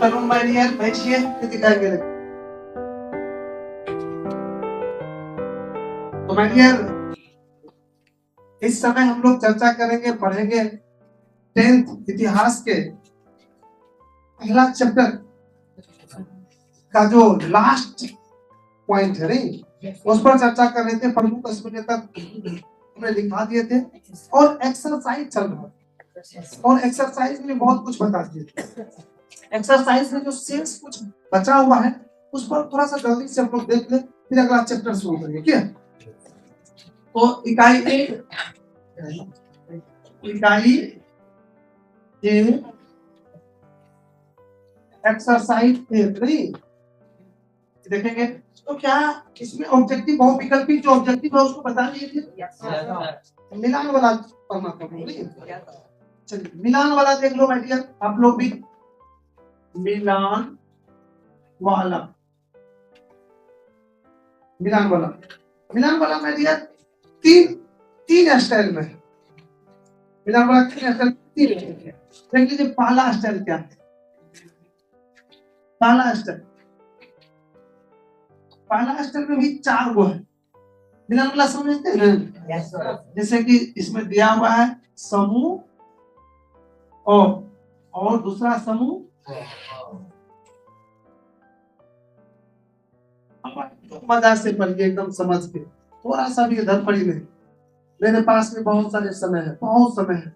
तरुण भाई डियर बैठिए, दिखाएंगे। तो माय डियर, इस समय हम लोग चर्चा करेंगे, पढ़ेंगे 10th इतिहास के पहला चैप्टर का जो लास्ट पॉइंट है, नहीं उस पर चर्चा कर रहे थे। प्रमुख अस्मिता तक हमने लिखा दिए थे और एक्सरसाइज चल रहा है, और एक्सरसाइज में बहुत कुछ बता दिए। एक्सरसाइज में जो शेष कुछ बचा हुआ है उस पर थोड़ा सा जल्दी से हम लोग देख ले, फिर अगला चैप्टर शुरू करेंगे। क्या? तो इकाई ए एक्सरसाइज नहीं देखेंगे। तो क्या इसमें ऑब्जेक्टिव बहुविकल्पी जो ऑब्जेक्टिव है उसको बता दिए थे। मिलान वाला पढ़ना पड़ेगा। चलिए मिलान वाला देख लो माय डियर, आप लोग भी। मिलान वाला माय डियर तीन स्टाइल में। मिलान वाला तीन स्टाइल देख लीजिए। पहला स्टाइल क्या है? पहला स्टाइल में भी 4 गो है। मिलान वाला समझते हैं ना? जैसे कि इसमें दिया हुआ है समूह और दूसरा समूह। मजा से पढ़िए, एकदम समझ के, थोड़ा सा भी इधर पढ़ी नहीं। मेरे पास में बहुत समय है,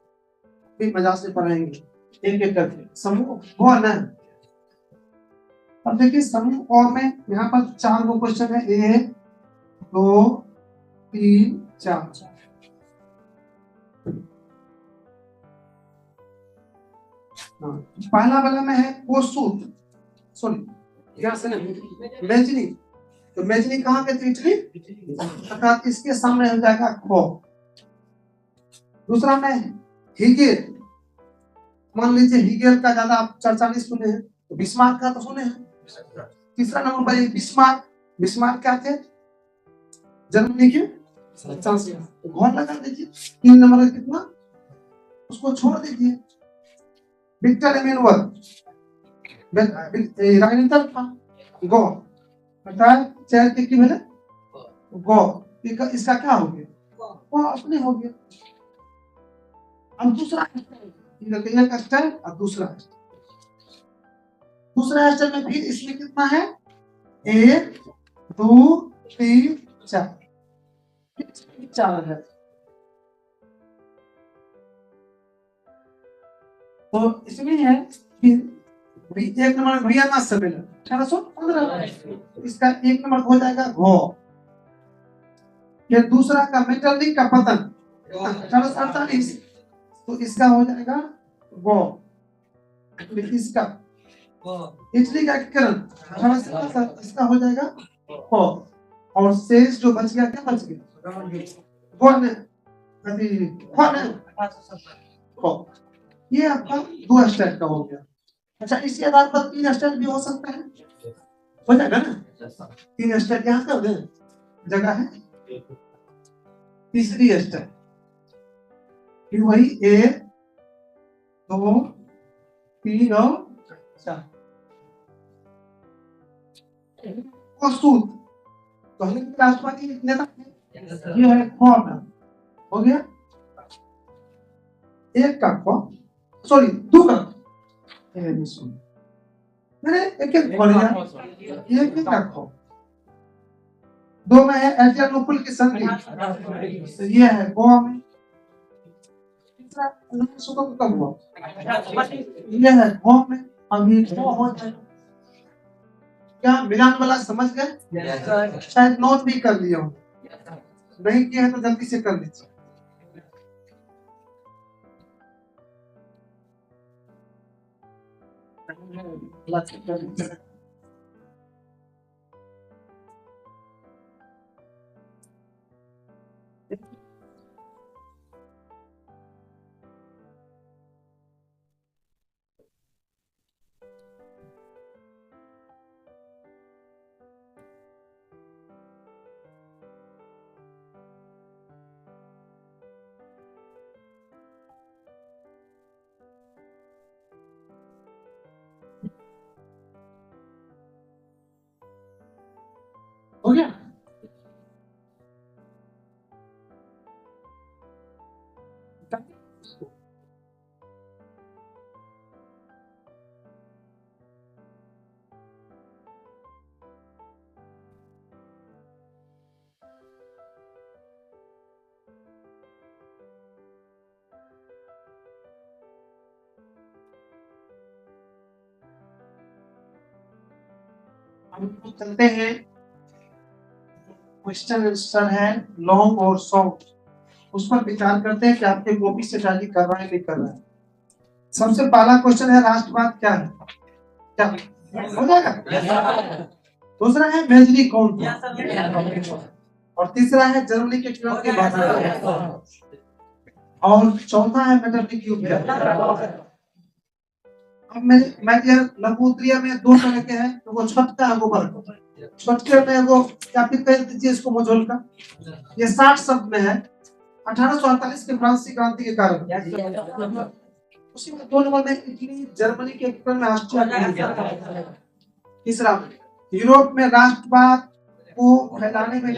भी मजा से पढ़ाएंगे एक एक करके। समूह वो ना, अब देखिए समूह और में यहाँ पर 4 गो क्वेश्चन है। 1 2 3 4। पहला वाला में है कोसूत, सॉरी यहाँ से नहीं, मेजनी। तो मेजनी कहाँ के थी? इटली, अर्थात इसके सामने हो जाएगा खो। दूसरा में हीगेल, मान लीजिए हीगेल का ज्यादा आप चर्चा नहीं सुने हैं, तो बिस्मार्क का तो सुने हैं। तीसरा नंबर पर बिस्मार्क क्या थे? जर्मनी के चांसलर। तो घोर लगा दीजिए। 3 नंबर कितना, उसको छोड़ दीजिए। विक्टर एमेनुअल राजनीतिक था, गो बताए चेयर के की मिले गो। इसका क्या हो गया? वो अपने हो गया। अब दूसरा स्टाइल और दूसरा स्टाइल में फिर इसमें कितना है? 1 2 3 4 है। तो इसमें है फिर एक नंबर वियना सम्मेलन 1815। इसका 1 नंबर हो जाएगा घो। फिर दूसरा का मेटरलिंक का पतन 1848, तो इसका हो जाएगा गो। इसका इटली का एकीकरण 1857, इसका हो जाएगा गो। और शेष जो बच गया, क्या बच गया? गो। ये आपका 2 स्टेप का हो गया। अच्छा, इसी आधार पर 3 स्टेप भी हो सकता है, हो जाएगा ना? 3 स्टेप यहाँ का जगह है। तीसरी स्टेप फिर वही 1 2 3 और 4। सूत तो हमने राष्ट्रवादी नेता ये है फॉर्म हो गया। एक का सॉरी 2 का मैंने एक का 2 में है एड्रियानोपल की संधि, तो ये है गोवा में। तीसरा कब हुआ? ये है गोवा में। अभी क्या मिलान वाला समझ गए? शायद नोट भी कर लिया हो, नहीं किया है तो जल्दी से कर लीजिए। हम लोग चलते हैं, क्वेश्चन आंसर है लॉन्ग और शॉर्ट, उस पर विचार करते हैं कि आपके कॉपी से शादी कर रहा है नहीं कर रहा है। सबसे पहला क्वेश्चन है राष्ट्रवाद क्या है? क्या हो जाएगा? दूसरा है मेजनी कौन था? और तीसरा है जर्मनी के खिलाफ की भाषा, और चौथा है मेटरलिक युद्ध। अब मैं लघु उत्तरीय में दो तरह के हैं, तो वो छोटका है वो बड़ा। छोटके में वो क्या फिर कह दीजिए इसको मझोल का, ये 60 शब्द में है। 1848 के फ्रांसीसी क्रांति के कारण उसी में 2 नंबर में इटली जर्मनी के क्रम में ऑस्ट्रिया। तीसरा यूरोप में राष्ट्रवाद को फैलाने में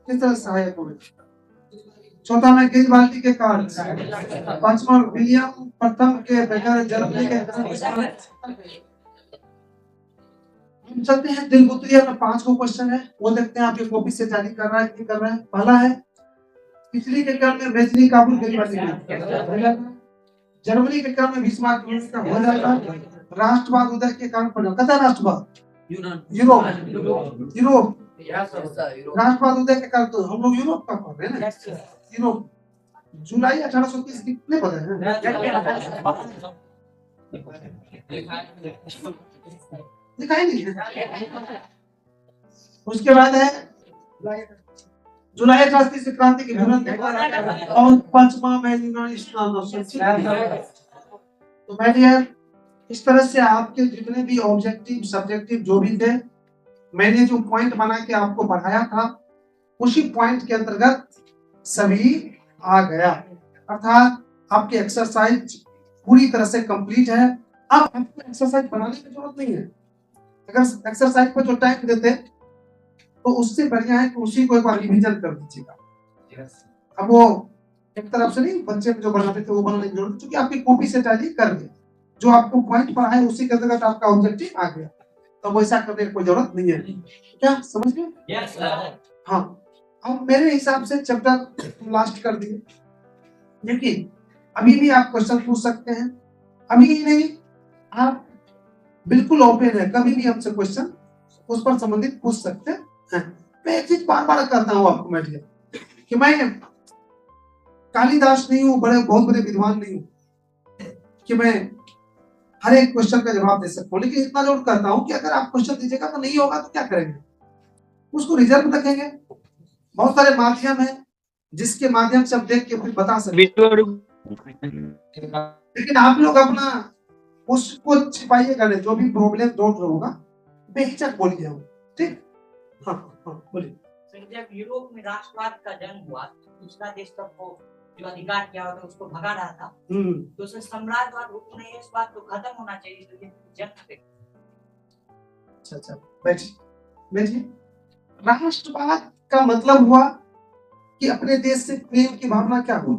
किस तरह सहायक हुए। चौथा में गिरिबाल्दी के कारण। पांचवा विलियम प्रथम के बगैर जर्मनी के। हम चलते हैं दिल गुतरिया में 5 को क्वेश्चन है, वो देखते हैं आपके कॉपी से जारी कर रहा है कि कर रहा है। पहला है इटली के काल में वेजनी काबुल गिरिबाल्दी, जर्मनी के काल में बिस्मार्क का हो जाएगा। राष्ट्रवाद उदय के कारण पड़ा कथा राष्ट्रवाद यूरोप राष्ट्रवाद उदय के कारण, तो हम लोग यूरोप का पढ़ रहे हैं ना। यूरोप जुलाई 1830 कितने पता है? दिखाई नहीं। उसके बाद है जुलाई 1830 क्रांति की और पांचवा में यूनानी स्नान। तो मैं डियर इस तरह से आपके जितने भी ऑब्जेक्टिव सब्जेक्टिव जो भी थे, मैंने जो पॉइंट बना के आपको पढ़ाया था उसी पॉइंट के अंतर्गत सभी आ गया, अर्थात आपकी एक्सरसाइज पूरी तरह से कंप्लीट है। अब आपको एक्सरसाइज बनाने की जरूरत नहीं है। अगर एक्सरसाइज पर जो टाइम देते तो उससे बढ़िया है कि उसी को एक बार रिवीजन कर दीजिएगा। अब वो एक तरफ से नहीं, बच्चे जो बनाते थे वो बनाने की जरूरत, क्योंकि आपकी कॉपी से टाइप कर दिया, जो आपको पॉइंट पढ़ा है उसी के अंतर्गत आपका ऑब्जेक्टिव आ गया, तो वैसा करने की कोई जरूरत नहीं है। क्या समझ गए? Yes sir. हाँ, अब मेरे हिसाब से चैप्टर लास्ट कर दिए, लेकिन अभी भी आप क्वेश्चन पूछ सकते हैं। अभी ही नहीं, आप बिल्कुल ओपन है, कभी भी हमसे क्वेश्चन उस पर संबंधित पूछ सकते हैं। मैं एक चीज बार बार करता हूँ आपको मैं कि मैं कालिदास नहीं हूँ, बहुत बड़े विद्वान नहीं हूँ कि मैं हर एक क्वेश्चन का जवाब दे सकता हूँ, लेकिन इतना जरूर करता हूँ कि अगर आप क्वेश्चन दीजिएगा तो नहीं होगा तो क्या करेंगे, उसको रिजर्व रखेंगे। बहुत सारे माध्यम है जिसके माध्यम से आप देख के फिर बता सकते, लेकिन आप लोग अपना उसको छिपाइएगा नहीं, जो भी प्रॉब्लम डाउट होगा बेहिचक बोलिए, ठीक? हाँ हाँ बोलिए। जब यूरोप में राष्ट्रवाद का जन्म हुआ, दूसरा देश तक को जो अधिकार किया होता उसको भगा रहा था, तो उसे सम्राटवाद हुक्म नहीं, इस बात को खत्म होना चाहिए, तो ये जन्म पे। अच्छा बैठिए। राष्ट्रवाद का मतलब हुआ कि अपने देश से प्रेम की भावना क्या हुआ?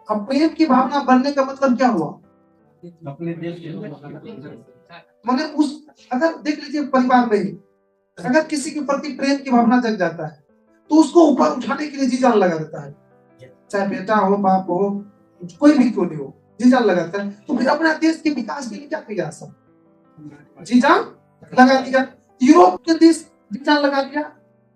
अब प्रेम की भावना बनने का मतलब क्या हुआ? अपने देश माने उस, अगर देख लीजिए परिवार में अगर किसी के प्रति प्रेम की भावना जग जाता है तो उसको ऊपर उठाने के लिए जी जान लगा देता है, चाहे बेटा हो बाप हो कोई भी क्यों नहीं हो, जी जान लगाता है। तो फिर अपने देश के विकास के लिए क्या किया, सब जी जान लगा दिया। यूरोप के देश जी जान लगा दिया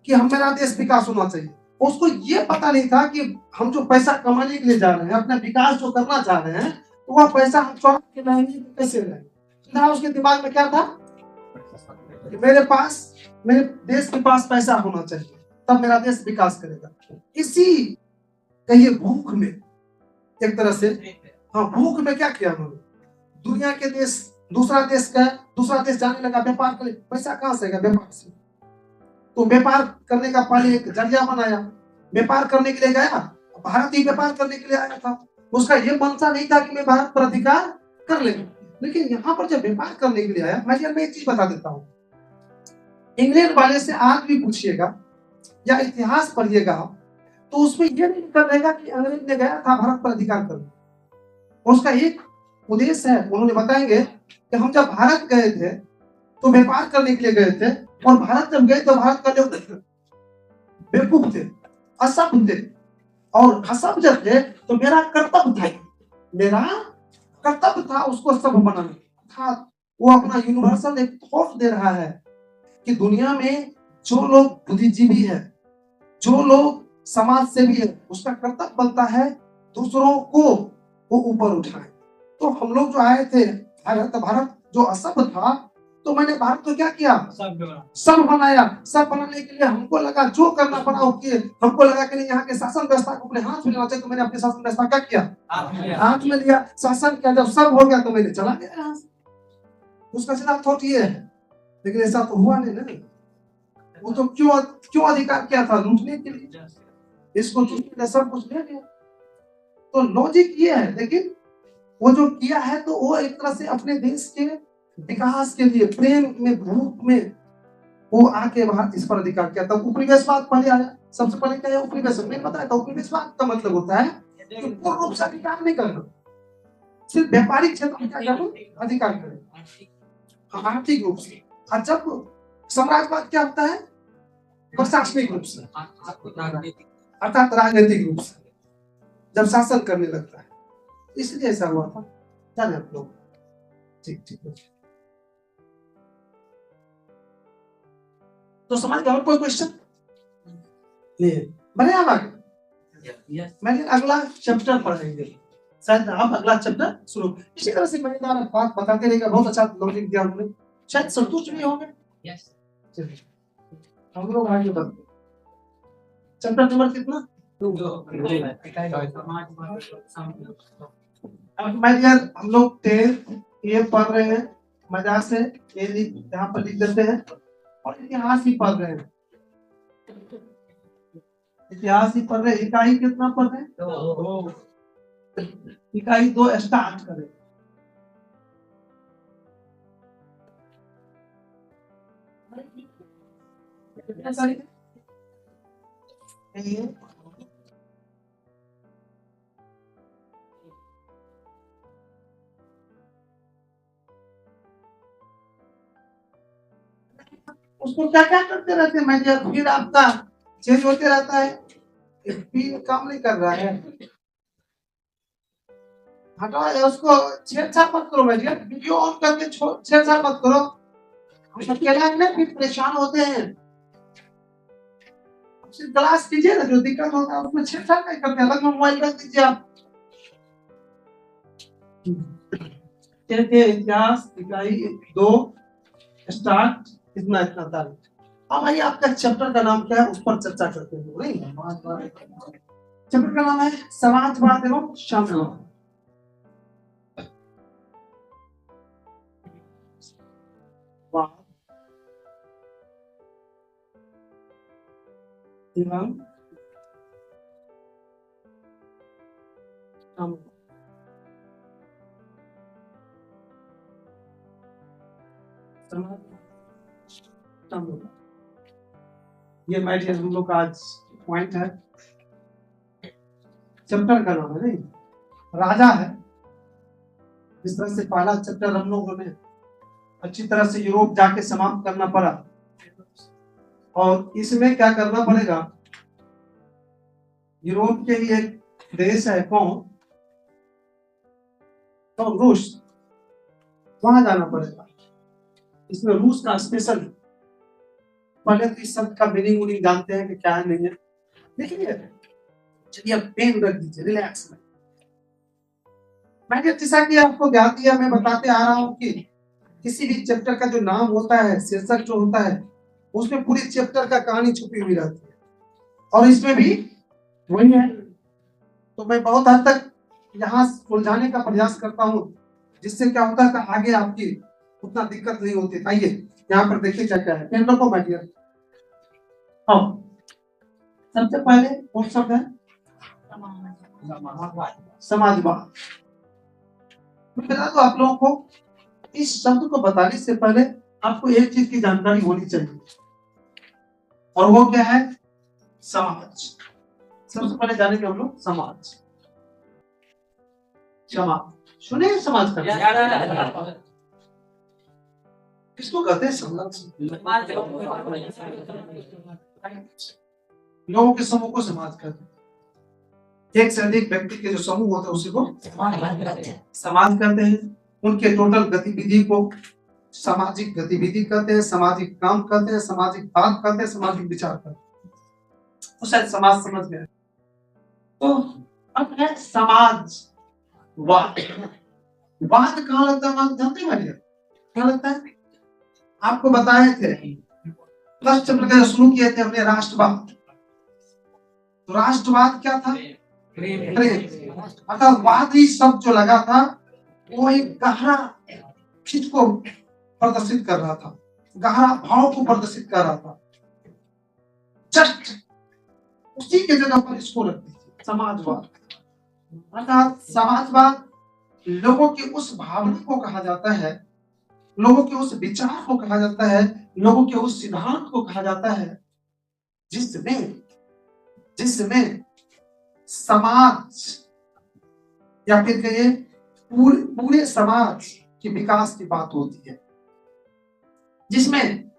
कि हमारा देश विकास होना चाहिए। उसको ये पता नहीं था कि हम जो पैसा कमाने के लिए जा रहे हैं, अपना विकास जो करना चाह रहे हैं, तो वह पैसा हम चौरा के लाएंगे कैसे लाएंगे। ना उसके दिमाग में क्या था कि मेरे देश के पास पैसा होना चाहिए, तब मेरा देश विकास करेगा। इसी कहिए भूख में, एक तरह से हाँ भूख में क्या किया उन्होंने, दुनिया के देश दूसरा देश जाने लगा, व्यापार करे, पैसा कहां से आएगा? व्यापार से। तो व्यापार करने का पहले एक जरिया बनाया, व्यापार करने के लिए गया, भारत ही व्यापार करने के लिए आया था, उसका ये मनसा नहीं था कि मैं भारत पर अधिकार कर ले, लेकिन यहाँ पर जब व्यापार करने के लिए आया, मैं एक चीज बता देता हूँ, इंग्लैंड वाले से आज भी पूछिएगा या इतिहास पढ़िएगा तो उसमें यह नहीं लिखा रहेगा कि अंग्रेज ने गया था भारत पर अधिकार करने, उसका एक उद्देश्य है। उन्होंने बताएंगे कि हम जब भारत गए थे तो व्यापार करने के लिए गए थे, और भारत जब गए तो भारत का लोग बेवकूफ थे, असभ्य थे, और असभ्य थे, तो मेरा कर्तव्य था उसको सभ्य बनाना था, वो अपना यूनिवर्सल एक थॉट दे रहा है कि दुनिया में जो लोग बुद्धिजीवी है, जो लोग समाज सेवी है, उसका कर्तव्य बनता है दूसरों को वो ऊपर उठाए। तो हम लोग जो आए थे भारत जो असभ्य था, तो मैंने भारत को क्या किया, सब बनाया। सब बनाने के लिए हमको लगा जो करना पड़ा वो किए। हमको लगा कि नहीं, यहाँ के शासन व्यवस्था को अपने हाथ में लेना चाहिए, तो मैंने अपने शासन व्यवस्था क्या किया, हाथ में लिया, शासन किया। जब सब हो गया तो मैंने चला गया यहाँ से। उसका सीधा थॉट ये है, लेकिन ऐसा तो हुआ नहीं ना। वो तो क्यों अधिकार किया था, लूटने के लिए। इसको चुनने सब कुछ ले लिया। तो लॉजिक ये है, लेकिन वो जो किया है तो वो एक तरह से अपने देश के विकास के लिए प्रेम में भूख में वो आके वहां इस पर अधिकार किया। तब उपनिवेशवाद पहले आया। सबसे पहले क्या है उपनिवेशवाद, मैंने बताया था उपनिवेशवाद का मतलब होता है कि पूर्ण रूप से अधिकार नहीं करना, सिर्फ व्यापारिक क्षेत्र में क्या करना, अधिकार करना, आर्थिक रूप से। और जब साम्राज्यवाद क्या होता है, प्रशासनिक रूप से अर्थात राजनीतिक रूप से जब शासन करने लगता है। इसलिए ऐसा हुआ था। चले आप लोग, ठीक ठीक है। तो समझ गए? और कोई क्वेश्चन नहीं? मैंने अब आगे मैंने अगला चैप्टर पढ़ेंगे, शायद आप अगला चैप्टर शुरू इसी तरह से मजेदार बात बताते रहेगा। बहुत अच्छा लॉजिक दिया उन्होंने, शायद संतुष्ट भी होंगे। चलिए हम लोग आगे बढ़ते। चैप्टर नंबर कितना? अब मैं यार हम लोग 10 ये पढ़ रहे हैं मजा से, ये यहाँ पर लिख देते हैं। और इतिहास ही पढ़ रहे हैं, इतिहास ही पढ़ रहे हैं। इकाई कितना पढ़ रहे हैं? इकाई 2 स्टार्ट करें। कितना सारी उसको क्या क्या करते रहते हैं मैनेजर, फिर आपका चेंज होते रहता है, फिर काम नहीं कर रहा है। हटाओ उसको, छेड़छाड़ मत करो मैनेजर, वीडियो ऑन करके छेड़छाड़ मत करो। हम अकेला में फिर परेशान होते हैं। सिर्फ क्लास कीजिए ना, जो दिक्कत होता है उसमें छेड़छाड़ नहीं करते, अलग में मोबाइल रख दीजिए आप। इतिहास इकाई 2 स्टार्ट। इतना था। अब आइए आपका चैप्टर का नाम क्या है उस पर चर्चा करते हैं। नहीं, चैप्टर का नाम है समाजवाद एवं साम्यवाद। ये मैच हम लोग का आज पॉइंट है। चैप्टर का नाम है नहीं, राजा है। इस तरह से पहला चैप्टर हम लोगों ने अच्छी तरह से यूरोप जाके समाप्त करना पड़ा। और इसमें क्या करना पड़ेगा, यूरोप के लिए एक देश है कौन, तो रूस, वहां जाना पड़ेगा। इसमें रूस का स्पेशल, पहले तो इस शब्द का मीनिंग उनिंग जानते हैं कि क्या है नहीं है, देखिए। चलिए अब पेन रख दीजिए, रिलैक्स में। मैंने जैसा कि आपको ज्ञान दिया, मैं बताते आ रहा हूं कि किसी भी चैप्टर का जो नाम होता है, शीर्षक जो होता है, उसमें पूरी चैप्टर का कहानी छुपी हुई रहती है। और इसमें भी वही है। तो मैं बहुत हद तक यहाँ सुलझाने का प्रयास करता हूँ, जिससे क्या होता है कि आगे आपकी उतना दिक्कत नहीं होती। आइए यहाँ पर देखिए क्या क्या है। पेन रखो माय डियर। सबसे पहले कौन शब्द है, समाजवाद। मैं बता दूं आप लोगों को, इस शब्द को बताने से पहले आपको एक चीज की जानकारी होनी चाहिए, और वो क्या है, समाज। सबसे पहले जानेंगे हम लोग समाज। समाज सुने, समाज का किसको कहते हैं, समाज। लोगों के समूह को समाज कहते हैं। एक से अधिक व्यक्ति के जो समूह होते हैं उसी को समाज कहते हैं। उनके टोटल गतिविधि को सामाजिक गतिविधि करते हैं, सामाजिक काम करते हैं, सामाजिक बात करते हैं, सामाजिक विचार करते हैं, तो शायद समाज समझ गए। तो अब है समाजवाद। वाद कहाँ लगता है जानते हैं? क्या लगता है? आपको बताए थे प्लस चैप्टर का शुरू किए थे हमने राष्ट्रवाद। तो राष्ट्रवाद क्या था? प्रेम। अर्थात वादी शब्द जो लगा था वो एक गहरा खिंच को प्रदर्शित कर रहा था, गहरा भाव को प्रदर्शित कर रहा था। जस्ट उसी के जगह पर इसको रखती थी समाजवाद। अर्थात समाजवाद लोगों की उस भावना को कहा जाता है, लोगों के उस विचार को कहा जाता है, लोगों के उस सिद्धांत को कहा जाता है जिसमें समाज या फिर कहिए पूरे समाज के विकास की बात होती है, जिसमें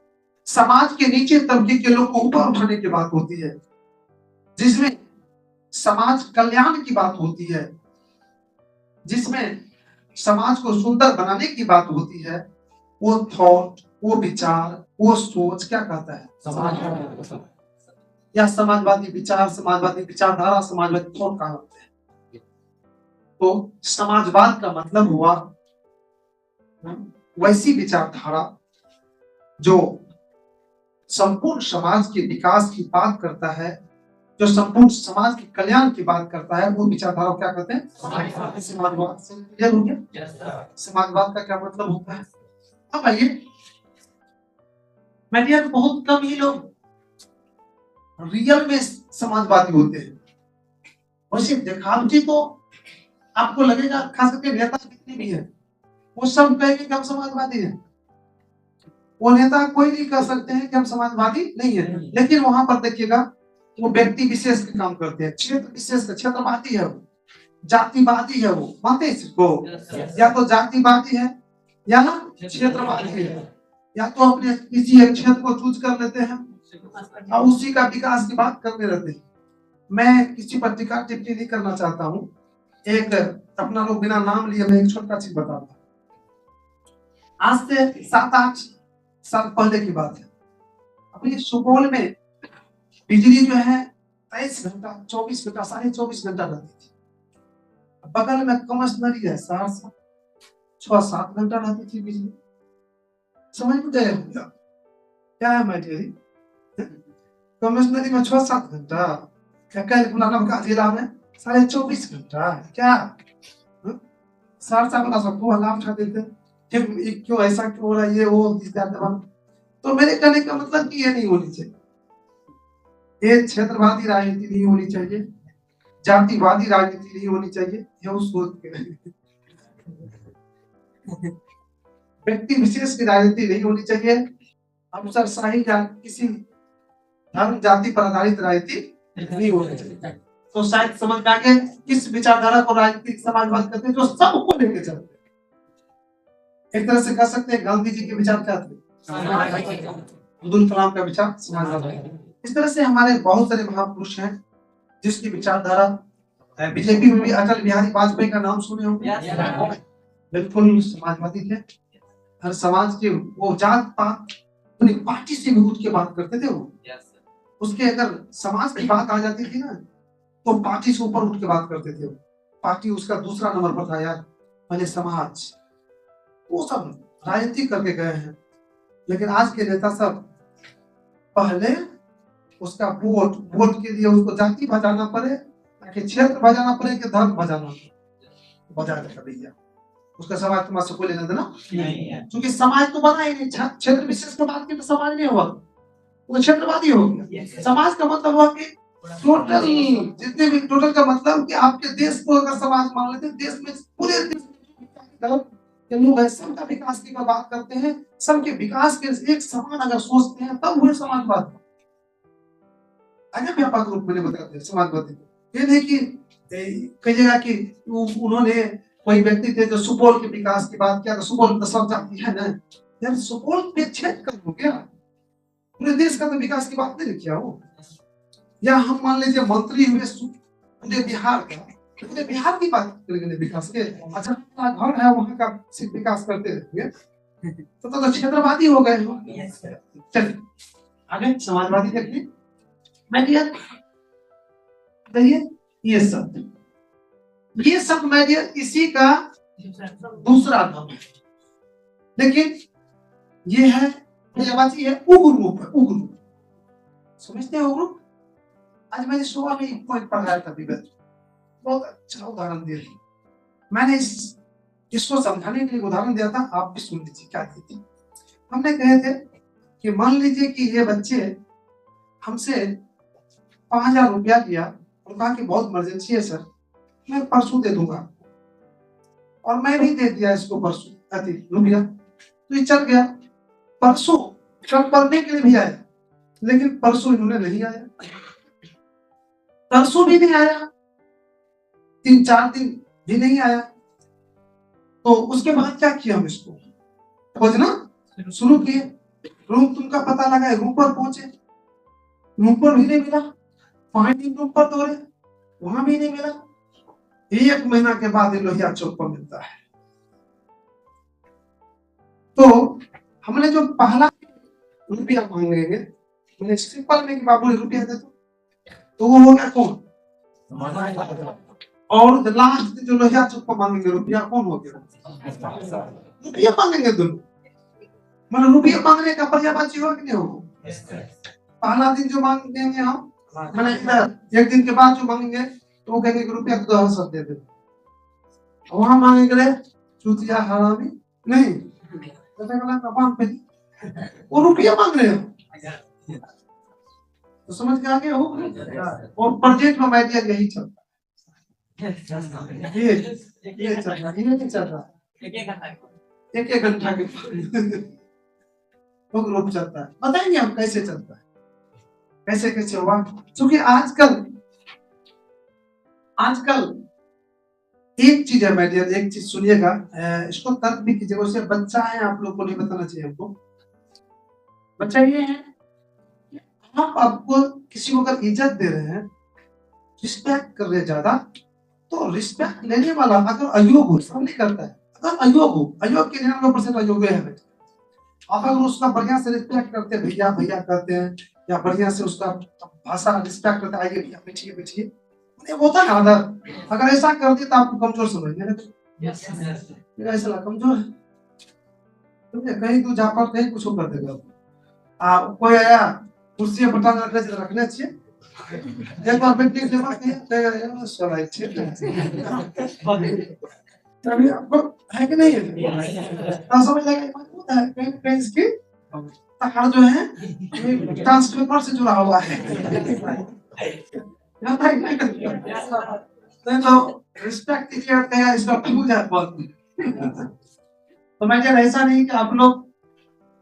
समाज के नीचे तबके के लोग को ऊपर उठाने की बात होती है, जिसमें समाज कल्याण की बात होती है, जिसमें समाज को सुंदर बनाने की बात होती है। वो थॉट, वो विचार, वो सोच क्या कहता है? समाजवाद। या समाजवादी विचार, समाजवादी विचारधारा, समाजवादी थॉट कहा होते हैं। तो समाजवाद का मतलब हुआ वैसी विचारधारा जो संपूर्ण समाज के विकास की बात करता है, जो संपूर्ण समाज के कल्याण की बात करता है, वो विचारधारा क्या कहते हैं? समाजवाद। क्लियर हो गया? समाजवाद का क्या मतलब होता है? अब आइए, मैंने बहुत कम ही लोग रियल में समाजवादी होते हैं, और सिर्फ दिखावटी तो आपको लगेगा, खास करके नेता जितने भी है वो सब कहेंगे कि हम समाजवादी हैं। वो नेता कोई नहीं कह सकते हैं कि हम समाजवादी नहीं है, लेकिन वहां पर देखिएगा वो व्यक्ति विशेष के काम करते हैं, क्षेत्र विशेष का, क्षेत्रवादी है वो, जातिवादी है वो, मानते हैं इसको? या तो जातिवादी है या क्षेत्रवादी है, या तो अपने किसी एक क्षेत्र को चूज कर लेते हैं और उसी का विकास की बात करते रहते हैं। मैं किसी पर टिक्का टिप्पणी नहीं करना चाहता हूँ। एक अपना लोग बिना नाम लिए मैं एक छोटा चीज बताता हूँ। आज से 7-8 साल पहले की बात है। अपने सुपौल में बिजली जो है 23 घंटा, 24 घंटा, 24.5 घंटा रहती थी। बगल में कमिश्नरी है सहरसा, 6-7 घंटा रहती थी बिजली। समझ में गए क्या है मेरी? कमिश्नरी में 6-7 घंटा, कैलकुलेटर का जिला में 24.5 घंटा, क्या सहरसा वाला सबको लाभ उठा देते हैं। क्यों ऐसा क्यों हो रहा है, ये वो तो मेरे कहने का मतलब कि ये नहीं होनी चाहिए, ये क्षेत्रवादी राजनीति नहीं होनी चाहिए, जातिवादी राजनीति नहीं होनी चाहिए, ये उस सोच के व्यक्ति विशेष की राजनीति नहीं होनी चाहिए, अफसरशाही या किसी धर्म जाति पर आधारित राजनीति नहीं होनी चाहिए। तो शायद समझ में आ गए किस विचारधारा को राजनीतिक समाजवाद कहते हैं, जो सबको लेके चलते हैं। एक तरह से कह सकते हैं गांधी जी के विचार क्या थे? अब्दुल कलाम का विचार समाजवाद। इस तरह से हमारे बहुत सारे महापुरुष हैं जिसकी विचारधारा, बीजेपी में भी अटल बिहारी वाजपेयी का नाम सुने होंगे, बिल्कुल समाजवादी थे। हर समाज के वो जात पात अपनी पार्टी से भी उठ के बात करते थे वो। उसके अगर समाज की बात आ जाती थी ना तो पार्टी से ऊपर उठ के बात करते थे वो। पार्टी उसका दूसरा नंबर पर था यार, पहले समाज। वो सब राजनीति करके गए हैं, लेकिन आज के नेता सब पहले उसका वोट के लिए उसको जाति बजाना पड़े, कि क्षेत्र बजाना पड़े, कि धर्म बजाना बजा रखा भैया, उसका समाज तुम्हारे से कोई लेना देना नहीं है, क्योंकि समाज तो बना ही नहीं। क्षेत्र विशेष की बात की तो समाज नहीं हुआ, वो क्षेत्रवादी हो गया। समाज का मतलब हुआ कि टोटल, जितने भी टोटल का मतलब कि आपके देश को अगर समाज मान लेते, देश में पूरे देश के लोग हैं, सबका विकास की बात करते हैं, सबके विकास के एक समान अगर सोचते हैं तब वो समाजवाद। अगर व्यापक रूप में बताते हैं समाजवादी, ये नहीं कि कहिएगा कि उन्होंने कोई व्यक्ति थे जो सुपौल के विकास की बात किया, तो सुपौल तो सब जाती है ना यार, सुपौल पे क्षेत्र का हो गया, पूरे देश का तो विकास की बात नहीं किया वो। या हम मान लीजिए मंत्री हुए पूरे बिहार का, पूरे बिहार की बात करेंगे विकास के। अच्छा घर है वहां का सिर्फ विकास करते रहेंगे, तो क्षेत्रवादी हो गए हो। Yes, sir. चलिए आगे समाजवादी देखिए। मैं डियर देखिए ये शब्द मैं डियर इसी का दूसरा नाम है, लेकिन ये है प्रजावाची है उग्र रूप है। उग्र रूप समझते हैं उग्र रूप? आज मैंने सुबह में एक पॉइंट पढ़ाया था विगत, बहुत अच्छा उदाहरण दिया था। मैंने इसको समझाने के लिए उदाहरण दिया था, आप भी सुन लीजिए क्या दी थी। हमने कहे थे कि मान लीजिए कि ये बच्चे हमसे 5,000 रुपया लिया और कहा कि बहुत इमरजेंसी है सर, मैं परसों दे दूंगा, और मैं भी दे दिया इसको परसों रुपया, तो ये चल गया। परसों कल पढ़ने के लिए भी आया, लेकिन परसों इन्होंने नहीं आया, परसों भी नहीं आया, 3-4 दिन भी नहीं आया। तो उसके बाद क्या किया, हम इसको खोजना शुरू किए। रूम तुमका पता लगा, रूम पर पहुंचे, रूम पर भी नहीं मिला, फाइंडिंग रूम पर दौड़े, वहां भी नहीं मिला। 1 महीना के बाद ये लोहिया चौक पर मिलता है। तो हमने जो पहला रुपया मांगेंगे, मैंने सिंपल में कि बाबू रुपया दे दो, तो वो हो गया कौन, और लास्ट जो लोहिया चौक पर मांगेंगे रुपया, कौन हो गया, रुपया मांगेंगे दोनों। मतलब रुपया मांगने का पर्यायवाची हो कि नहीं हो? पहला दिन जो मांगेंगे हम, मैंने 1 दिन के बाद जो मांगेंगे तो वो कहेंगे रुपया तो 10 दे दे, वहां मांगेंगे चूतिया हरामी नहीं, वो रुपया मांग रहे हो, तो समझ के आगे हो। और प्रोजेक्ट में मैं दिया यही चलता है, ये चल रहा, ये नहीं चल रहा, 1 घंटा के ग्रुप चलता है। बताएंगे हम कैसे चलता है, कैसे कैसे हुआ। क्योंकि आजकल एक चीज है मैं डियर, एक चीज सुनिएगा, इसको तर्क भी कीजिएगा। उससे बच्चा है, आप लोग को नहीं बताना चाहिए हमको। बच्चा ये है कि आप आपको किसी को अगर इज्जत दे रहे हैं, रिस्पेक्ट कर रहे ज्यादा, तो रिस्पेक्ट लेने वाला अगर अयोग हो, सब नहीं करता है, अगर अयोग हो, अयोग के 99% अयोग है, आप अगर उसका बढ़िया से रिस्पेक्ट करते हैं, भैया भैया करते हैं, या बढ़िया से उसका भाषा रिस्पेक्ट करते हैं, आइए भैया बैठिए बैठिए, होता है आदर। अगर ऐसा कर दिया तो आपको कमजोर समझने लगे, ऐसा कमजोर है, समझे? कहीं तू जा पर कहीं कुछ कर देगा। कोई आया कुर्सी पर टांग रखना चाहिए, एक बार बैठने के बाद सवाल तभी आपको है कि नहीं है, समझ लगा होता है। कहीं इसकी तार जो है ट्रांसफार्मर से जुड़ा हुआ है, तो रिस्पेक्ट कीजिए, इसका भूल जाए बहुत। तो मैं कह ऐसा नहीं कि आप लोग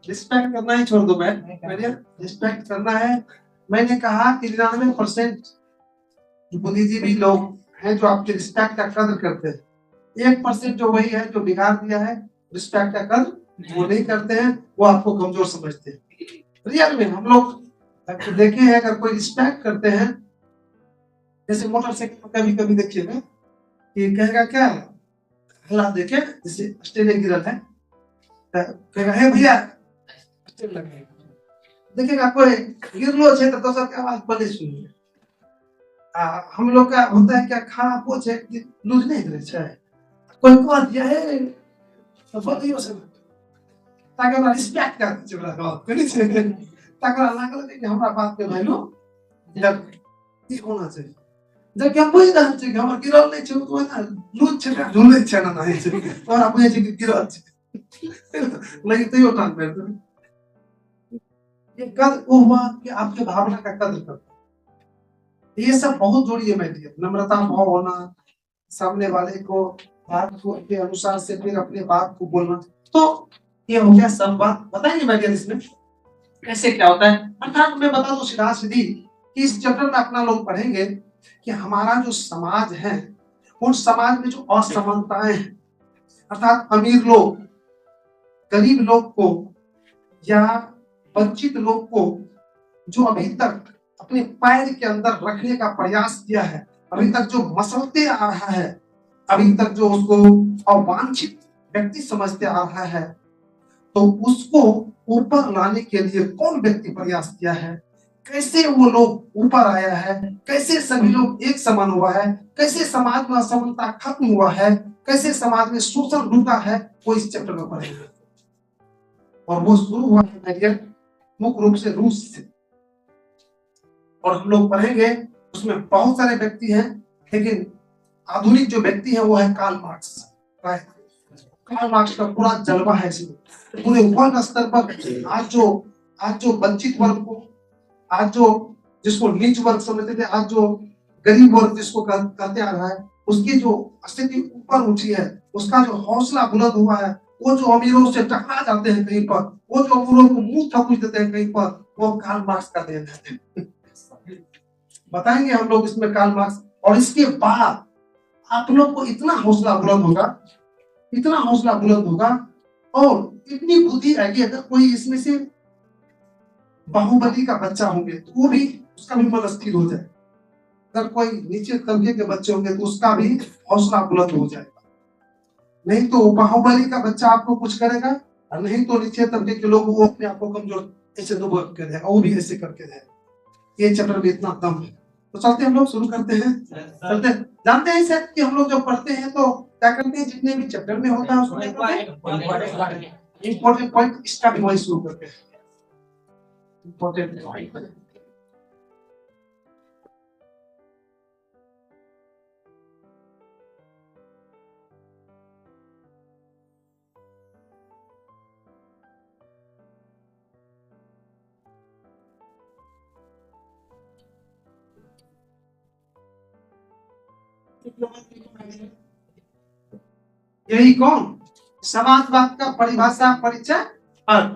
रिस्पेक्ट करना ही छोड़ दो, मैंने रिस्पेक्ट करना है। मैंने कहा कि 99% बुद्धिजीवी लोग हैं जो आपके रिस्पेक्ट का कदर करते हैं, 1% जो वही है जो बिगाड़ दिया है, रिस्पेक्ट का कदर वो नहीं करते हैं, वो आपको कमजोर समझते हैं। रियल में हम लोग देखे हैं, अगर कोई रिस्पेक्ट करते हैं, जैसे मोटरसाइकिल कभी कभी देखिएगा कि कहेगा क्या हालात देखे, जैसे स्टेरिंग गिरल है, कहेगा हे भैया देखिएगा, कोई गिरलो है तो दोसर के आवाज पहले सुनिए। हम लोग का होता है क्या, खाना पोछे लूज नहीं करे छै, कोई कह दिया है तो बतियो से ताकि हमरा रिस्पेक्ट कर चला बात करी छै, ताकि लागल कि हमरा बात के वैल्यू जब ई होना चाहिए। जब हम बुझ रहल छै कि हमर गिरल नहीं छै, तो ना लूज छै ढूंढे छै ना नहीं छै, और अपने छै कि गिरल छै लेकिन तो यो टान पे ये कद वो हुआ कि आपके भावना का कदर करता। ये सब बहुत जरूरी है। मैं नम्रता भाव होना, सामने वाले को बात को अपने अनुसार से फिर अपने बात को बोलना, तो ये हो गया संवाद। बताएंगे मैं इसमें कैसे क्या होता है। अर्थात मैं बता दूं सीधा सीधी कि इस चैप्टर में अपना लोग पढ़ेंगे कि हमारा जो समाज है, उन समाज में जो असमानताएं हैं, अर्थात अमीर लोग गरीब लोग को या वंचित लोग को जो अभी तक अपने पैर के अंदर रखने का प्रयास किया है, अभी तक जो मसलते आ रहा है, अभी तक जो उसको अवांछित व्यक्ति समझते आ रहा है, तो उसको ऊपर लाने के लिए कौन व्यक्ति प्रयास किया है, कैसे वो लोग ऊपर आया है, कैसे सभी लोग एक समान हुआ है, कैसे समाज में असमानता खत्म हुआ है, कैसे समाज में शोषण रुका है, वो इस चैप्टर में पढ़ेंगे। और वो शुरू हुआ है मुख्य रूप से रूस से, और हम लोग पढ़ेंगे उसमें बहुत सारे व्यक्ति हैं, लेकिन आधुनिक जो व्यक्ति है वो है कार्ल मार्क्स। कार्ल मार्क्स का पूरा जलवा है इसमें। पूरे वर्ग स्तर पर आज जो वंचित वर्ग को, आज जो जिसको नीच वर्ग समझते थे, आज जो गरीब वर्ग जिसको कहते आ रहा है, उसकी जो स्थिति ऊपर उठी है, उसका जो हौसला बुलंद हुआ है, वो जो अमीरों से टकरा जाते हैं कहीं पर, वो जो अमीरों को मुंह थकुच देते हैं कहीं पर, वो कार्ल मार्क्स का देन है। बताएंगे हम लोग इसमें कार्ल मार्क्स। और इसके बाद आप लोग को इतना हौसला बुलंद होगा, इतना हौसला बुलंद होगा, और इतनी बुद्धि आएगी, अगर कोई इसमें से बाहुबली का बच्चा होंगे तो वो भी, उसका भी मन स्थिर हो जाए। अगर कोई नीचे तबके के बच्चे होंगे तो उसका भी हौसला बुलंद हो जाएगा। नहीं तो बाहुबली का बच्चा आपको कुछ करेगा, और नहीं तो नीचे तबके के लोग वो अपने आप को कमजोर ऐसे करेगा, वो भी ऐसे करके रहेगा। ये चैप्टर में इतना दम है। तो चलते हम लोग शुरू करते हैं। चलते, जानते हैं सर कि हम लोग जब पढ़ते हैं तो क्या करते हैं, जितने भी चैप्टर में होता है उसको इंपॉर्टेंट पॉइंट इसका भी वही शुरू करते हैं। इंपॉर्टेंट पॉइंट यही कौन, समाजवाद का परिभाषा परिचय अर्थ।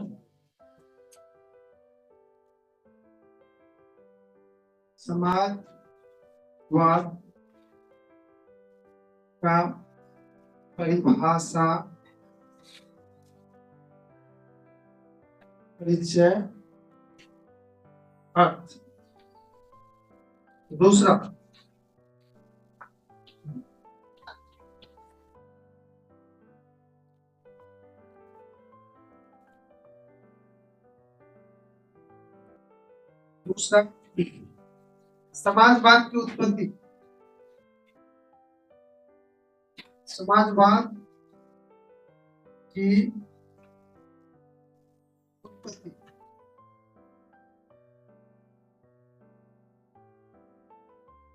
समाजवाद का परिभाषा परिचय अर्थ। दूसरा, समाजवाद की उत्पत्ति। समाजवाद की उत्पत्ति।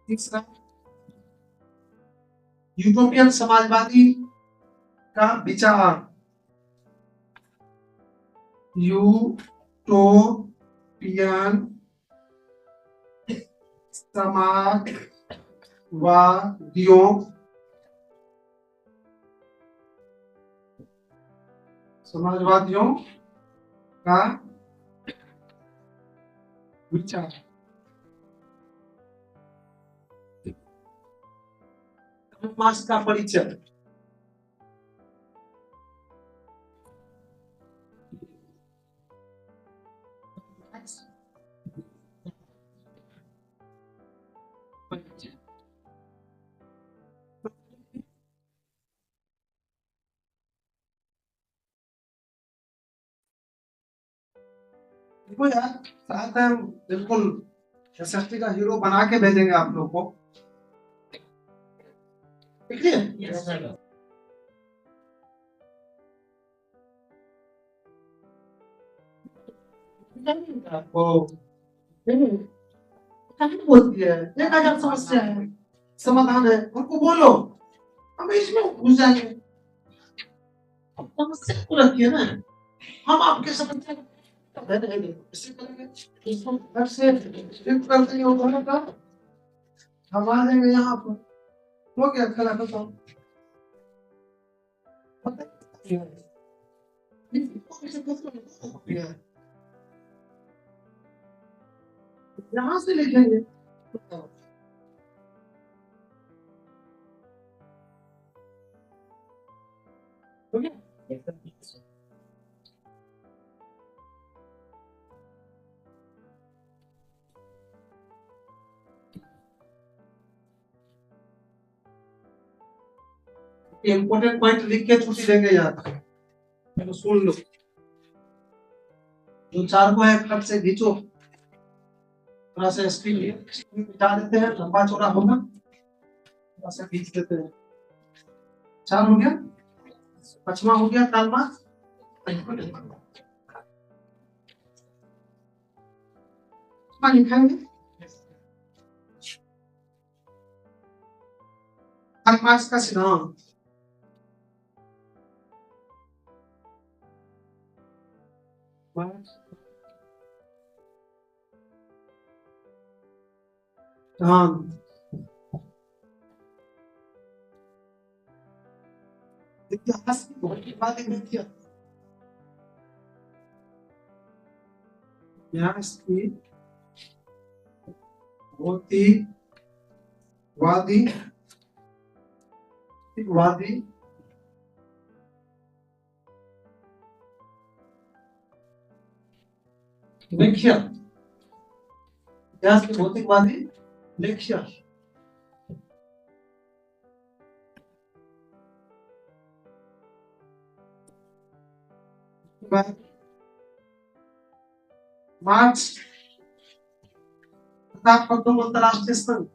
तीसरा, यूटोपियन समाजवादी का विचार। यूटोपियन समाजवादियों का विचार। मार्क्स का परिचय। देखो यार, साथ है बिल्कुल एसएसटी का हीरो बना के भेजेंगे आप लोग को, ठीक है? आपको बोलती है 1000 समस्या है, समाधान है, उनको बोलो, हम इसमें घुस जाएंगे। समस्या को रखिए ना, हम आपके समस्या इसी करेंगे, इसको घर से शिफ्ट कर देंगे उन्होंने का, हम आ जाएंगे यहाँ पर, हो गया खड़ा खत्म। यहाँ से लिखेंगे, हो गया। इंपॉर्टेंट पॉइंट लिख के छुट्टी देंगे यार, चलो सुन लो। जो चार को है कट से खींचो, थोड़ा सा स्क्रीन मिटा देते हैं, लंबा चौड़ा होगा, थोड़ा सा खींच देते हैं। चार हो गया, पांचवा हो गया तालमा। लिखाएंगे मार्क्स का सिद्धांत। इतिहास की बहुत बात देखिए, इतिहास की भौतिकवादी व्याख्या, इतिहास की भौतिकवादी व्याख्या। मार्क्स तथा प्रथम अंतरराष्ट्रीय संघ,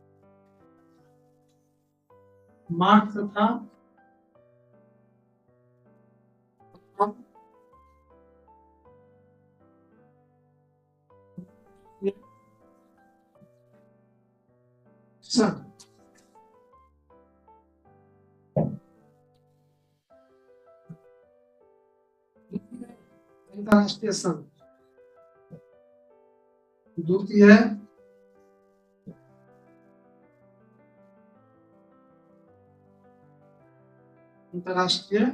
मार्क्स तथा संघ, अंतरराष्ट्रीय संघ, द्वितीय अंतरराष्ट्रीय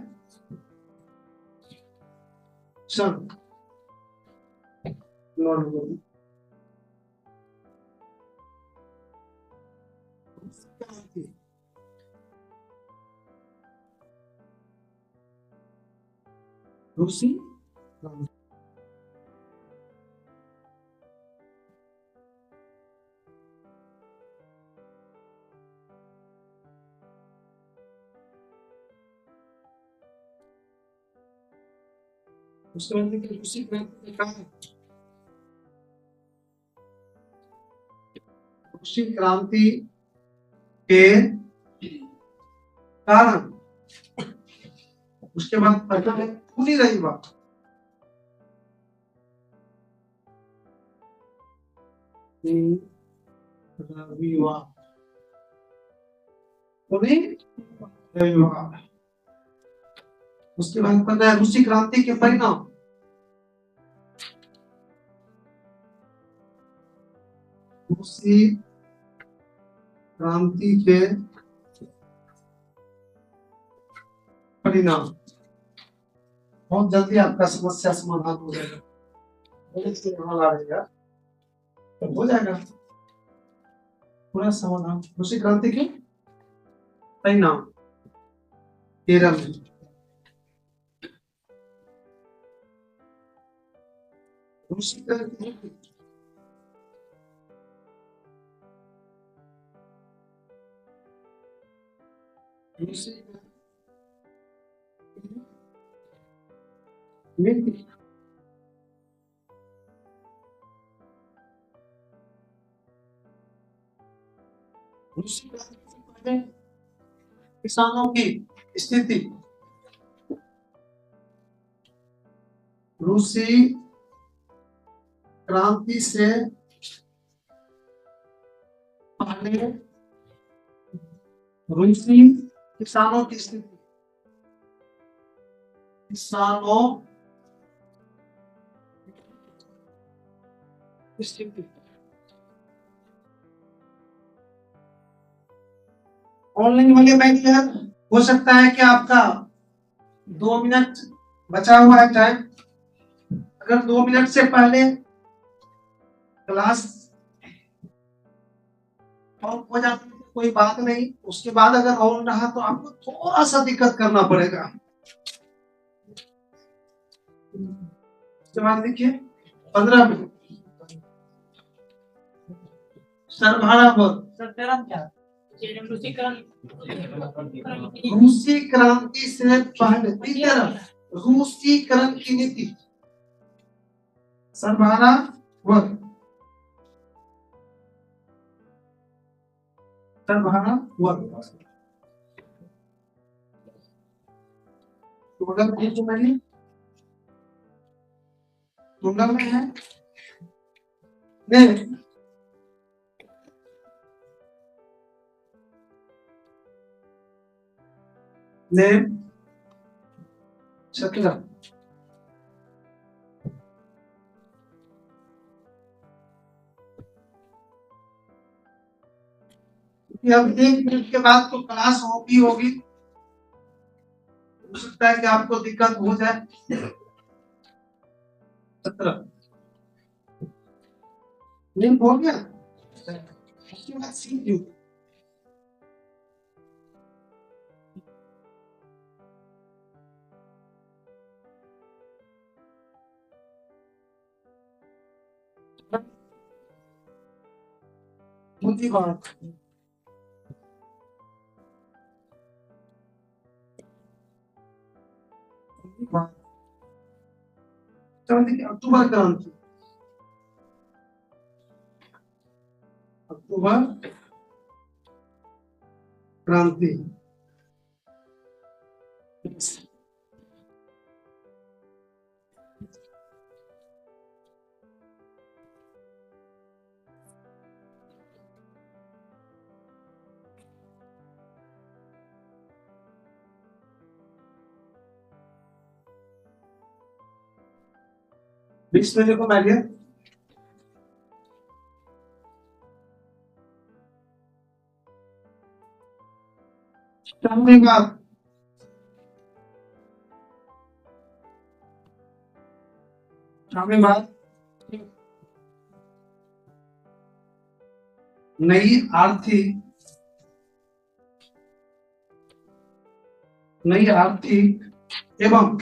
संघ। रूसी उसके बाद रूसी क्रांति का रूसी क्रांति के कारण, उसके बाद पता है पूरी रही बात, उसके बाद पता है रूसी क्रांति के परिणाम, रूसी क्रांति के परिणाम। बहुत जल्दी आपका समस्या समाधान हो जाएगा, तो हो जाएगा पूरा समाधान। रूसी क्रांति के परिणाम 13 में। रूसी क्रांति किसानों की स्थिति, रूसी क्रांति से पहले रूसी किसानों की स्थिति, किसानों की स्थिति। ऑनलाइन वाले बैठ गया, हो सकता है कि आपका 2 मिनट बचा हुआ है टाइम, अगर 2 मिनट से पहले क्लास ऑफ हो जाती है कोई बात नहीं, उसके बाद अगर ऑन रहा तो आपको थोड़ा सा दिक्कत करना पड़ेगा। उसके बाद देखिए 15 मिनट सर भाड़ा पर रूसी क्रांति से पहले रूसीकरण की नीति, सर्वहारा वर्ग, सर्वहारा वर्ग। तो अगर ये जो मैंने टोटल में है ने 17। अब 1 मिनट के बाद तो क्लास होगी हो सकता है कि आपको दिक्कत हो जाए। 17 लिंक हो गया। उसके बाद सी क्यू मुझे बात चलो देखिए, अक्टूबर क्रांति, अक्टूबर क्रांति। बीच में देखो मैरिया, बात बात नई आर्थिक एवं